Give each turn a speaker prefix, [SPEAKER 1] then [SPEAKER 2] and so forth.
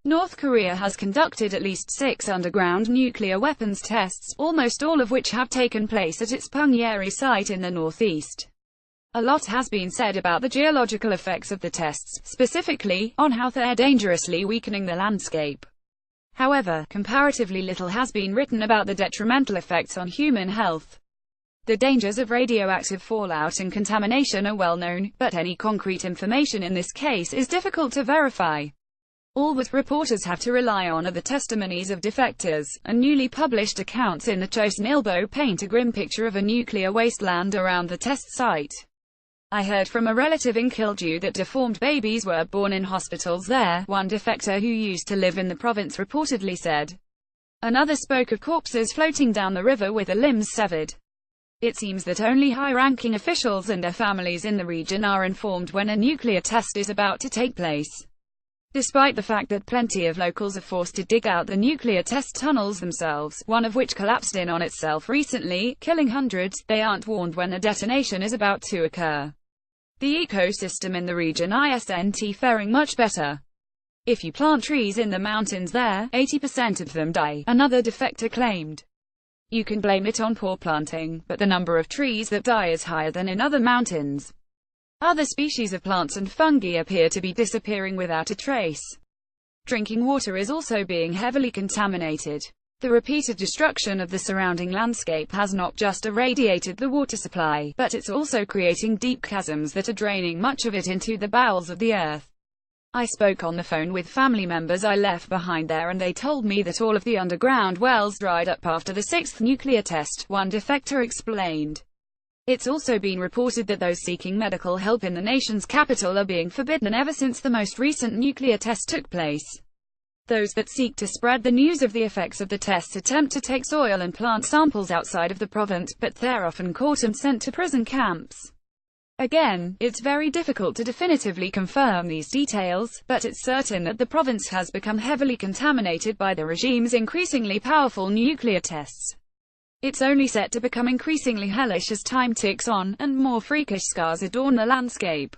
[SPEAKER 1] North Korea has conducted at least 6 underground nuclear weapons tests, almost all of which have taken place at its Punggyeri site in the northeast. A lot has been said about the geological effects of the tests, specifically, on how they're dangerously weakening the landscape. However, comparatively little has been written about the detrimental effects on human health. The dangers of radioactive fallout and contamination are well known, but any concrete information in this case is difficult to verify. All that reporters have to rely on are the testimonies of defectors, and newly published accounts in the Chosun paint a grim picture of a nuclear wasteland around the test site. I heard from a relative in Punggyeri that deformed babies were born in hospitals there, one defector who used to live in the province reportedly said. Another spoke of corpses floating down the river with their limbs severed. It seems that only high-ranking officials and their families in the region are informed when a nuclear test is about to take place. Despite the fact that plenty of locals are forced to dig out the nuclear test tunnels themselves, one of which collapsed in on itself recently, killing hundreds, they aren't warned when a detonation is about to occur. The ecosystem in the region isn't faring much better. If you plant trees in the mountains there, 80% of them die, another defector claimed. You can blame it on poor planting, but the number of trees that die is higher than in other mountains. Other species of plants and fungi appear to be disappearing without a trace. Drinking water is also being heavily contaminated. The repeated destruction of the surrounding landscape has not just irradiated the water supply, but it's also creating deep chasms that are draining much of it into the bowels of the earth. I spoke on the phone with family members I left behind there and they told me that all of the underground wells dried up after the 6th nuclear test, one defector explained. It's also been reported that those seeking medical help in the nation's capital are being forbidden ever since the most recent nuclear test took place. Those that seek to spread the news of the effects of the tests attempt to take soil and plant samples outside of the province, but they're often caught and sent to prison camps. Again, it's very difficult to definitively confirm these details, but it's certain that the province has become heavily contaminated by the regime's increasingly powerful nuclear tests. It's only set to become increasingly hellish as time ticks on, and more freakish scars adorn the landscape.